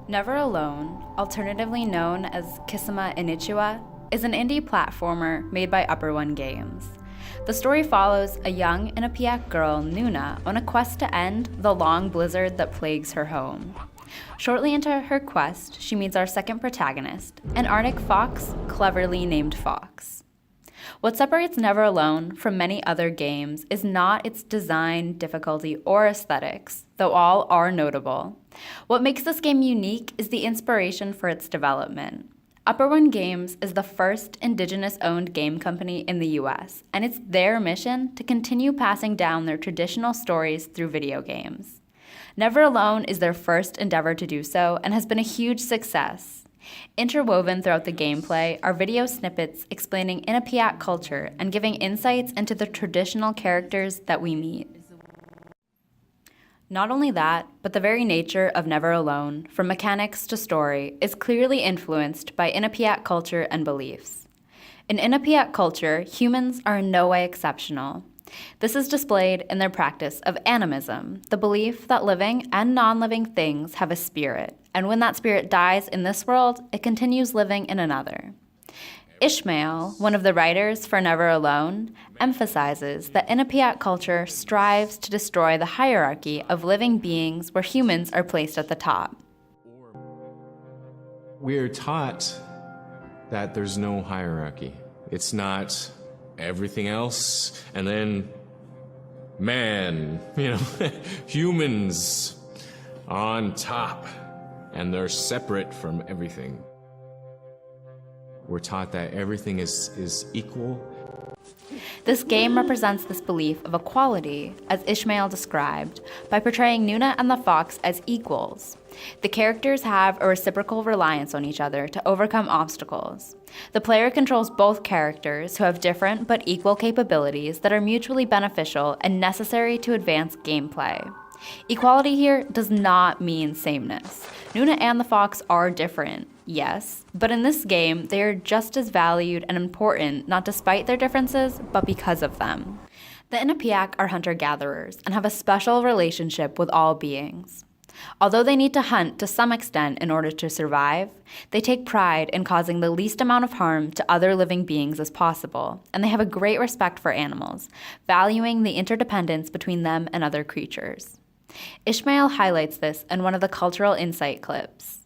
Never Alone, alternatively known as Kisama Inichiwa, is an indie platformer made by Upper One Games. The story follows a young Inupiaq girl, Nuna, on a quest to end the long blizzard that plagues her home. Shortly into her quest, she meets our second protagonist, an Arctic fox cleverly named Fox. What separates Never Alone from many other games is not its design, difficulty, or aesthetics, though all are notable. What makes this game unique is the inspiration for its development. Upper One Games is the first Indigenous-owned game company in the US, and it's their mission to continue passing down their traditional stories through video games. Never Alone is their first endeavor to do so and has been a huge success. Interwoven throughout the gameplay are video snippets explaining Inupiaq culture and giving insights into the traditional characters that we meet. Not only that, but the very nature of Never Alone, from mechanics to story, is clearly influenced by Inupiaq culture and beliefs. In Inupiaq culture, humans are in no way exceptional. This is displayed in their practice of animism, the belief that living and non-living things have a spirit, and when that spirit dies in this world, it continues living in another. Ishmael, one of the writers for Never Alone, emphasizes that Inupiaq culture strives to destroy the hierarchy of living beings where humans are placed at the top. We're taught that there's no hierarchy. It's not everything else, and then man, humans on top, and they're separate from everything. We're taught that everything is equal. This game represents this belief of equality, as Ishmael described, by portraying Nuna and the fox as equals. The characters have a reciprocal reliance on each other to overcome obstacles. The player controls both characters who have different but equal capabilities that are mutually beneficial and necessary to advance gameplay. Equality here does not mean sameness. Nuna and the fox are different, yes, but in this game, they are just as valued and important, not despite their differences, but because of them. The Inupiaq are hunter-gatherers and have a special relationship with all beings. Although they need to hunt to some extent in order to survive, they take pride in causing the least amount of harm to other living beings as possible, and they have a great respect for animals, valuing the interdependence between them and other creatures. Ishmael highlights this in one of the cultural insight clips.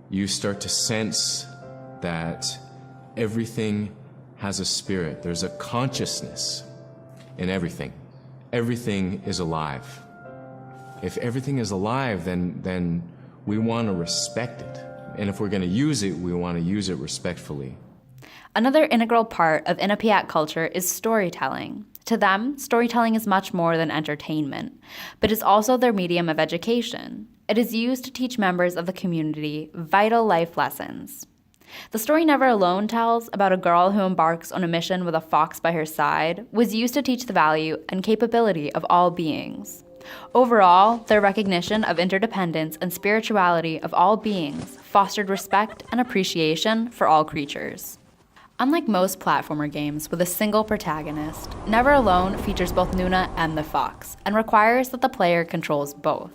You start to sense that everything has a spirit. There's a consciousness in everything. Everything is alive. If everything is alive, then we want to respect it. And if we're going to use it, we want to use it respectfully. Another integral part of Inupiaq culture is storytelling. To them, storytelling is much more than entertainment, but is also their medium of education. It is used to teach members of the community vital life lessons. The story Never Alone tells about a girl who embarks on a mission with a fox by her side was used to teach the value and capability of all beings. Overall, their recognition of interdependence and spirituality of all beings fostered respect and appreciation for all creatures. Unlike most platformer games with a single protagonist, Never Alone features both Nuna and the fox, and requires that the player controls both.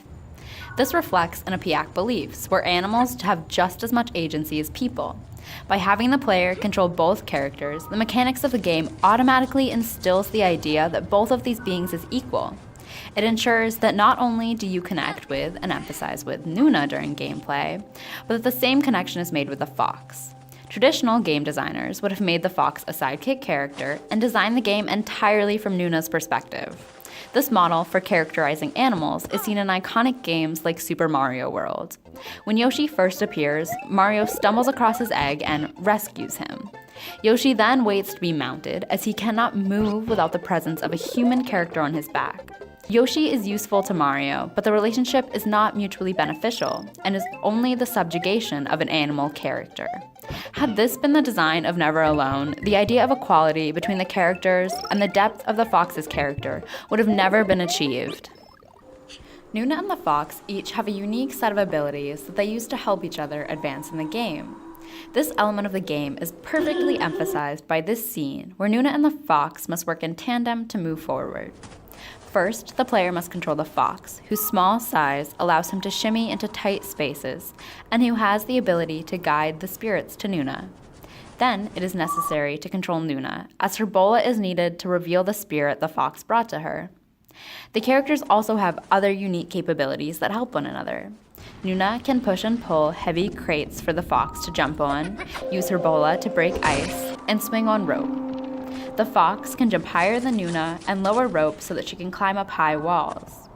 This reflects Inupiaq beliefs, where animals have just as much agency as people. By having the player control both characters, the mechanics of the game automatically instills the idea that both of these beings is equal. It ensures that not only do you connect with and empathize with Nuna during gameplay, but that the same connection is made with the fox. Traditional game designers would have made the fox a sidekick character and designed the game entirely from Nuna's perspective. This model for characterizing animals is seen in iconic games like Super Mario World. When Yoshi first appears, Mario stumbles across his egg and rescues him. Yoshi then waits to be mounted, as he cannot move without the presence of a human character on his back. Yoshi is useful to Mario, but the relationship is not mutually beneficial and is only the subjugation of an animal character. Had this been the design of Never Alone, the idea of equality between the characters and the depth of the fox's character would have never been achieved. Nuna and the fox each have a unique set of abilities that they use to help each other advance in the game. This element of the game is perfectly emphasized by this scene where Nuna and the fox must work in tandem to move forward. First, the player must control the fox, whose small size allows him to shimmy into tight spaces, and who has the ability to guide the spirits to Nuna. Then, it is necessary to control Nuna, as her bola is needed to reveal the spirit the fox brought to her. The characters also have other unique capabilities that help one another. Nuna can push and pull heavy crates for the fox to jump on, use her bola to break ice, and swing on rope. The fox can jump higher than Nuna and lower rope so that she can climb up high walls.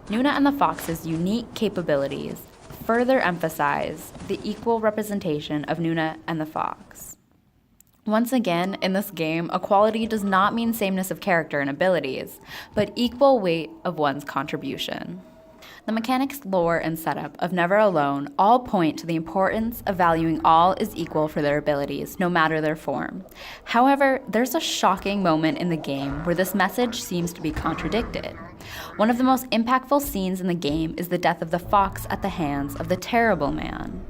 Nuna and the fox's unique capabilities further emphasize the equal representation of Nuna and the fox. Once again, in this game, equality does not mean sameness of character and abilities, but equal weight of one's contribution. The mechanics, lore, and setup of Never Alone all point to the importance of valuing all as equal for their abilities, no matter their form. However, there's a shocking moment in the game where this message seems to be contradicted. One of the most impactful scenes in the game is the death of the fox at the hands of the Terrible Man.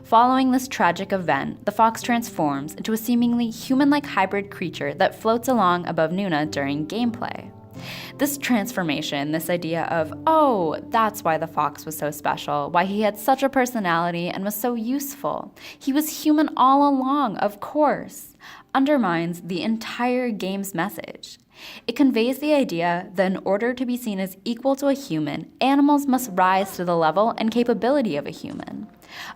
Following this tragic event, the fox transforms into a seemingly human-like hybrid creature that floats along above Nuna during gameplay. This transformation, this idea of, oh, that's why the fox was so special, why he had such a personality and was so useful. He was human all along, of course, undermines the entire game's message. It conveys the idea that in order to be seen as equal to a human, animals must rise to the level and capability of a human.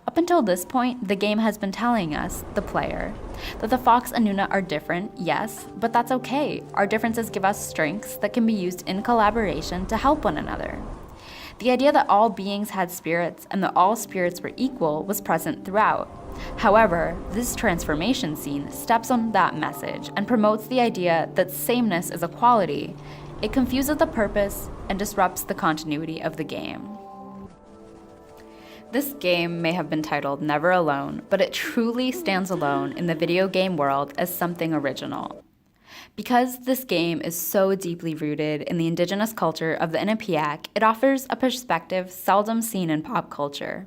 Up until this point, the game has been telling us, the player, that the fox and Nuna are different, yes, but that's okay. Our differences give us strengths that can be used in collaboration to help one another. The idea that all beings had spirits and that all spirits were equal was present throughout. However, this transformation scene steps on that message and promotes the idea that sameness is equality. It confuses the purpose and disrupts the continuity of the game. This game may have been titled Never Alone, but it truly stands alone in the video game world as something original. Because this game is so deeply rooted in the indigenous culture of the Inupiaq, it offers a perspective seldom seen in pop culture.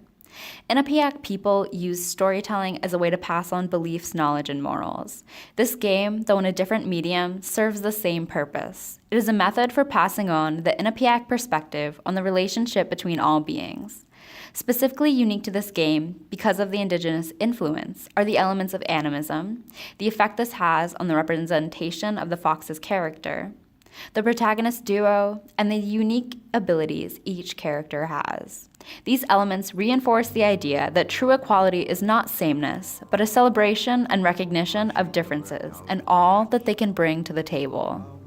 Inupiaq people use storytelling as a way to pass on beliefs, knowledge, and morals. This game, though in a different medium, serves the same purpose. It is a method for passing on the Inupiaq perspective on the relationship between all beings. Specifically unique to this game, because of the indigenous influence, are the elements of animism, the effect this has on the representation of the fox's character, the protagonist duo, and the unique abilities each character has. These elements reinforce the idea that true equality is not sameness, but a celebration and recognition of differences and all that they can bring to the table.